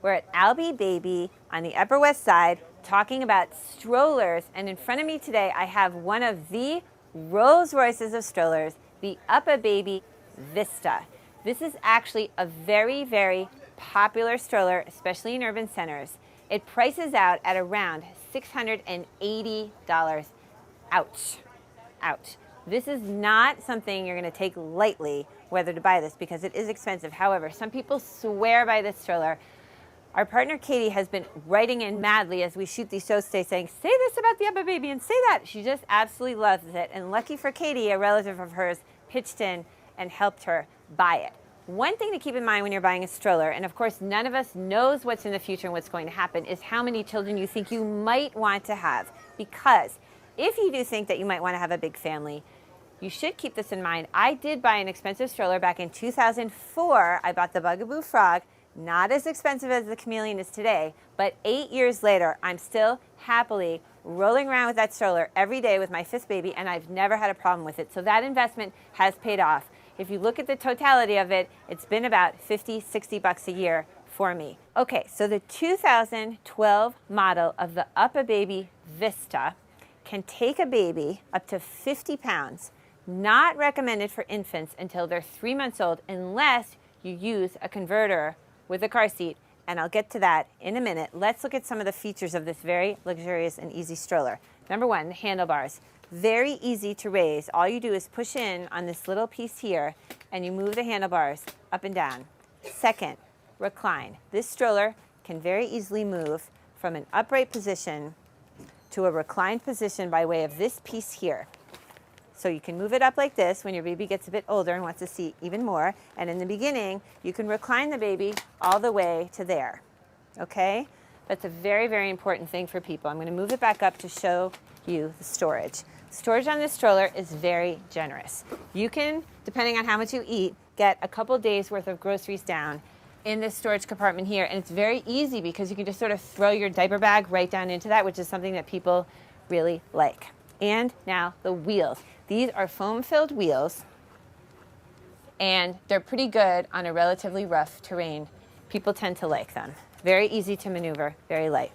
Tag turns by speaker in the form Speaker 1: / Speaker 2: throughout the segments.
Speaker 1: We're at Albee Baby on the Upper West Side talking about strollers. And in front of me today, I have one of the Rolls Royces of strollers, the UppaBaby Vista. This is actually a very, very popular stroller, especially in urban centers. It prices out at around $680. Ouch. Ouch. This is not something you're going to take lightly, whether to buy this, because it is expensive. However, some people swear by this stroller. Our partner Katie has been writing in madly as we shoot these shows today saying, say this about the UppaBaby and say that. She just absolutely loves it. And lucky for Katie, a relative of hers pitched in and helped her buy it. One thing to keep in mind when you're buying a stroller, and of course none of us knows what's in the future and what's going to happen, is how many children you think you might want to have. Because if you do think that you might want to have a big family, you should keep this in mind. I did buy an expensive stroller back in 2004. I bought the Bugaboo Frog. Not as expensive as the Chameleon is today, but 8 years later, I'm still happily rolling around with that stroller every day with my fifth baby, and I've never had a problem with it. So that investment has paid off. If you look at the totality of it, it's been about 50, 60 bucks a year for me. Okay, so the 2012 model of the UppaBaby Vista can take a baby up to 50 pounds. Not recommended for infants until they're 3 months old unless you use a converter with a car seat, and I'll get to that in a minute. Let's look at some of the features of this very luxurious and easy stroller. Number one, the handlebars. Very easy to raise. All you do is push in on this little piece here, and you move the handlebars up and down. Second, recline. This stroller can very easily move from an upright position to a reclined position by way of this piece here. So you can move it up like this when your baby gets a bit older and wants to see even more. And in the beginning, you can recline the baby all the way to there. Okay? That's a very, very important thing for people. I'm going to move it back up to show you the storage. Storage on this stroller is very generous. You can, depending on how much you eat, get a couple days worth of groceries down in this storage compartment here. And it's very easy because you can just sort of throw your diaper bag right down into that, which is something that people really like. And now the wheels. These are foam-filled wheels, and they're pretty good on a relatively rough terrain. People tend to like them. Very easy to maneuver, very light.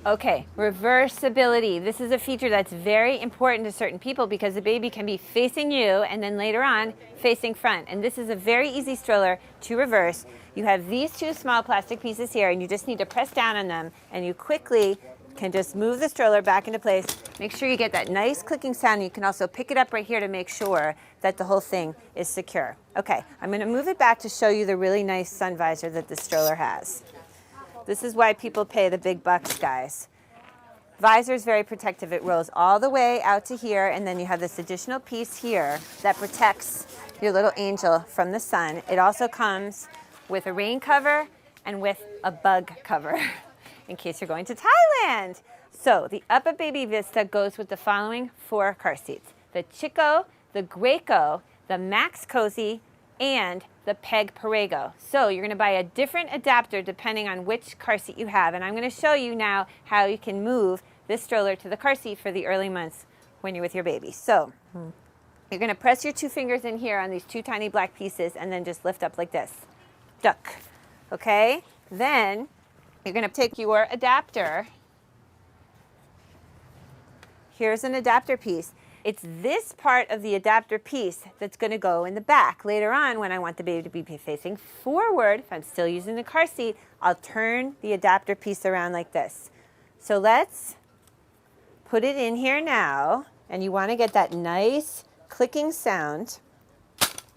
Speaker 1: Okay, reversibility. This is a feature that's very important to certain people because the baby can be facing you and then later on facing front. And this is a very easy stroller to reverse. You have these two small plastic pieces here, and you just need to press down on them, and you quickly can just move the stroller back into place. Make sure you get that nice clicking sound. You can also pick it up right here to make sure that the whole thing is secure. Okay, I'm going to move it back to show you the really nice sun visor that the stroller has. This is why people pay the big bucks, guys. Visor is very protective. It rolls all the way out to here, and then you have this additional piece here that protects your little angel from the sun. It also comes with a rain cover and with a bug cover in case you're going to Thailand. So the UppaBaby Vista goes with the following 4 car seats: the Chico, the Graco, the Max Cozy, and the Peg Perego. So you're going to buy a different adapter depending on which car seat you have. And I'm going to show you now how you can move this stroller to the car seat for the early months when you're with your baby. So you're going to press your 2 fingers in here on these 2 tiny black pieces and then just lift up like this. Duck. Okay? Then you're going to take your adapter. Here's an adapter piece. It's this part of the adapter piece that's going to go in the back. Later on, when I want the baby to be facing forward, if I'm still using the car seat, I'll turn the adapter piece around like this. So let's put it in here now, and you want to get that nice clicking sound,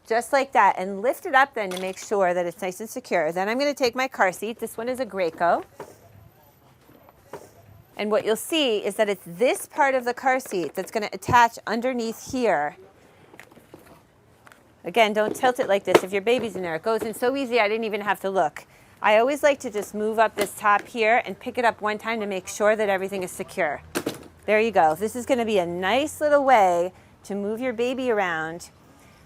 Speaker 1: just like that, and lift it up then to make sure that it's nice and secure. Then I'm going to take my car seat. This one is a Graco. And what you'll see is that it's this part of the car seat that's going to attach underneath here. Again, don't tilt it like this. If your baby's in there, it goes in so easy I didn't even have to look. I always like to just move up this top here and pick it up one time to make sure that everything is secure. There you go. This is going to be a nice little way to move your baby around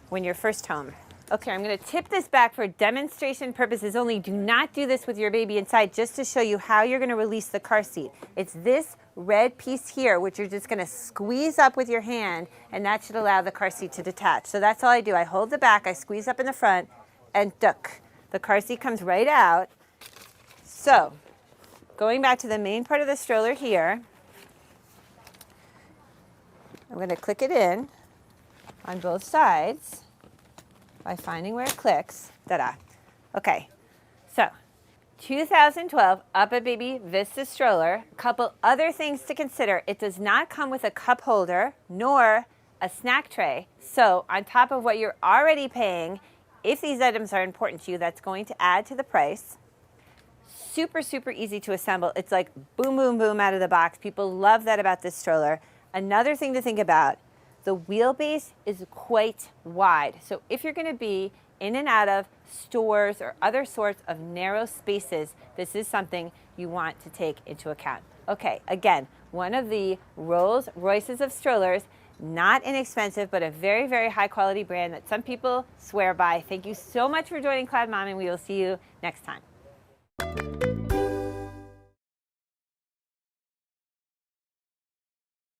Speaker 1: when you're first home. Okay, I'm going to tip this back for demonstration purposes only. Do not do this with your baby inside, just to show you how you're going to release the car seat. It's this red piece here, which you're just going to squeeze up with your hand, and that should allow the car seat to detach. So that's all I do. I hold the back, I squeeze up in the front, and duck. The car seat comes right out. So, going back to the main part of the stroller here, I'm going to click it in on both sides by finding where it clicks. Ta-da. Okay, so 2012 UppaBaby Vista Stroller. A couple other things to consider. It does not come with a cup holder nor a snack tray. So on top of what you're already paying, if these items are important to you, that's going to add to the price. Super, super easy to assemble. It's like boom, boom, boom out of the box. People love that about this stroller. Another thing to think about, the wheelbase is quite wide. So if you're going to be in and out of stores or other sorts of narrow spaces, this is something you want to take into account. Okay, again, one of the Rolls Royces of strollers, not inexpensive, but a very, very high quality brand that some people swear by. Thank you so much for joining CloudMom, and we will see you next time.